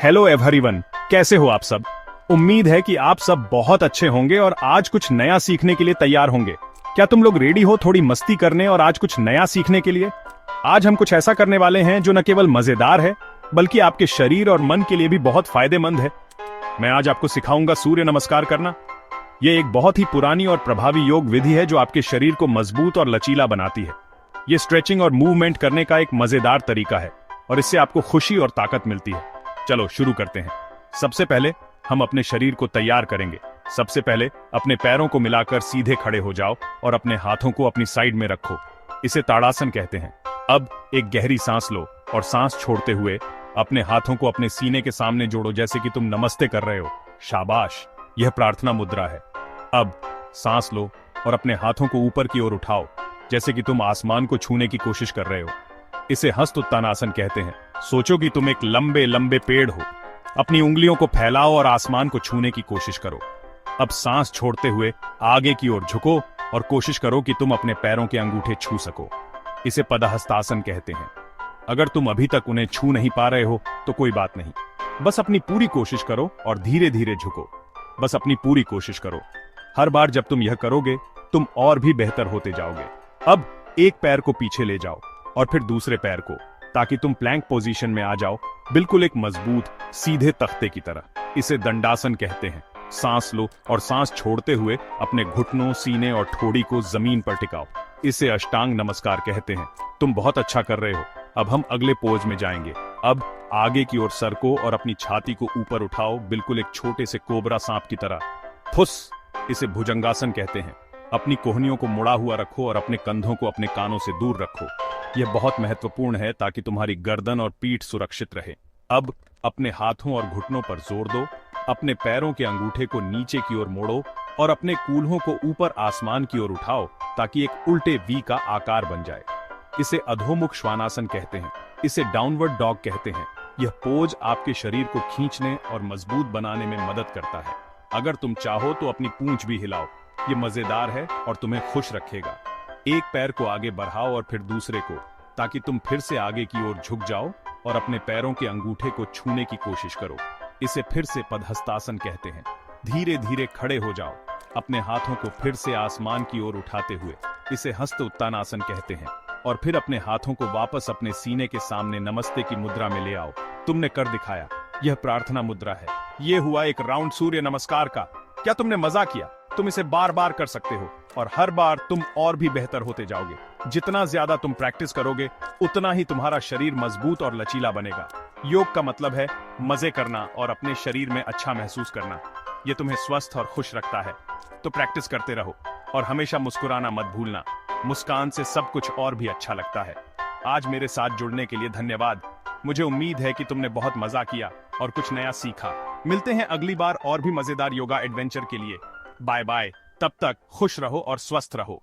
Hello everyone, कैसे हो आप सब। उम्मीद है कि आप सब बहुत अच्छे होंगे और आज कुछ नया सीखने के लिए तैयार होंगे। क्या तुम लोग रेडी हो थोड़ी मस्ती करने और आज कुछ नया सीखने के लिए? आज हम कुछ ऐसा करने वाले हैं जो न केवल मजेदार है बल्कि आपके शरीर और मन के लिए भी बहुत फायदेमंद है। मैं आज आपको सिखाऊंगा सूर्य नमस्कार करना। ये एक बहुत ही पुरानी और प्रभावी योग विधि है जो आपके शरीर को मजबूत और लचीला बनाती है। ये स्ट्रेचिंग और मूवमेंट करने का एक मजेदार तरीका है और इससे आपको खुशी और ताकत मिलती है। चलो शुरू करते हैं। सबसे पहले हम अपने शरीर को तैयार करेंगे। सबसे पहले अपने पैरों को मिलाकर सीधे खड़े हो जाओ और अपने हाथों को अपनी साइड में रखो। इसे ताड़ासन कहते हैं। अब एक गहरी सांस लो और सांस छोड़ते हुए अपने हाथों को अपने सीने के सामने जोड़ो जैसे कि तुम नमस्ते कर रहे हो। शाबाश, यह प्रार्थना मुद्रा है। अब सांस लो और अपने हाथों को ऊपर की ओर उठाओ जैसे कि तुम आसमान को छूने की कोशिश कर रहे हो। इसे हस्त उत्तानासन कहते हैं। सोचो कि तुम एक लंबे लंबे पेड़ हो। अपनी उंगलियों को फैलाओ और आसमान को छूने की कोशिश करो। अब सांस छोड़ते हुए आगे की ओर झुको और कोशिश करो कि तुम अपने पैरों के अंगूठे छू सको। इसे पदहस्तासन कहते हैं। अगर तुम अभी तक उन्हें छू नहीं पा रहे हो तो कोई बात नहीं, बस अपनी पूरी कोशिश करो और धीरे धीरे झुको। बस अपनी पूरी कोशिश करो। हर बार जब तुम यह करोगे तुम और भी बेहतर होते जाओगे। अब एक पैर को पीछे ले जाओ और फिर दूसरे पैर को, ताकि तुम प्लैंक पोजीशन में आ जाओ, बिल्कुल एक मजबूत सीधे तख्ते की तरह। इसे दंडासन कहते हैं। सांस लो और सांस छोड़ते हुए अपने घुटनों, सीने और ठोड़ी को जमीन पर टिकाओ। इसे अष्टांग नमस्कार कहते हैं। तुम बहुत अच्छा कर रहे हो। अब हम अगले पोज में जाएंगे। अब आगे की ओर सरको और अपनी छाती को ऊपर उठाओ, बिल्कुल एक छोटे से कोबरा सांप की तरह। फुस, इसे भुजंगासन कहते हैं। अपनी कोहनियों को मुड़ा हुआ रखो और अपने कंधों को अपने कानों से दूर रखो। यह बहुत महत्वपूर्ण है ताकि तुम्हारी गर्दन और पीठ सुरक्षित रहे। अब अपने हाथों और घुटनों पर जोर दो। अपने पैरों के अंगूठे को नीचे की ओर मोड़ो और अपने कूल्हों को ऊपर आसमान की ओर उठाओ ताकि एक उल्टे वी का आकार बन जाए। इसे अधोमुख श्वानासन कहते हैं। इसे डाउनवर्ड डॉग कहते हैं। यह पोज आपके शरीर को खींचने और मजबूत बनाने में मदद करता है। अगर तुम चाहो तो अपनी पूंछ भी हिलाओ। ये मजेदार है और तुम्हें खुश रखेगा। एक पैर को आगे बढ़ाओ और फिर दूसरे को, ताकि तुम फिर से आगे की ओर झुक जाओ और अपने पैरों के अंगूठे को छूने की कोशिश करो। इसे फिर से पदहस्तासन कहते हैं। धीरे धीरे खड़े हो जाओ, अपने हाथों को फिर से आसमान की ओर उठाते हुए। इसे हस्त उत्तानासन कहते हैं। और फिर अपने हाथों को वापस अपने सीने के सामने नमस्ते की मुद्रा में ले आओ। तुमने कर दिखाया। यह प्रार्थना मुद्रा है। यह हुआ एक राउंड सूर्य नमस्कार का। क्या तुमने मजा किया? तुम इसे बार बार कर सकते हो और हर बार तुम और भी बेहतर होते जाओगे। जितना ज्यादा तुम प्रैक्टिस करोगे उतना ही तुम्हारा शरीर मजबूत और लचीला बनेगा। योग का मतलब है मजे करना और अपने शरीर में अच्छा महसूस करना। यह तुम्हें स्वस्थ और खुश रखता है। तो प्रैक्टिस करते रहो और हमेशा मुस्कुराना मत भूलना। मुस्कान से सब कुछ और भी अच्छा लगता है। आज मेरे साथ जुड़ने के लिए धन्यवाद। मुझे उम्मीद है कि तुमने बहुत मजा किया और कुछ नया सीखा। मिलते हैं अगली बार और भी मजेदार योगा एडवेंचर के लिए। Bye bye. तब तक खुश रहो और स्वस्थ रहो।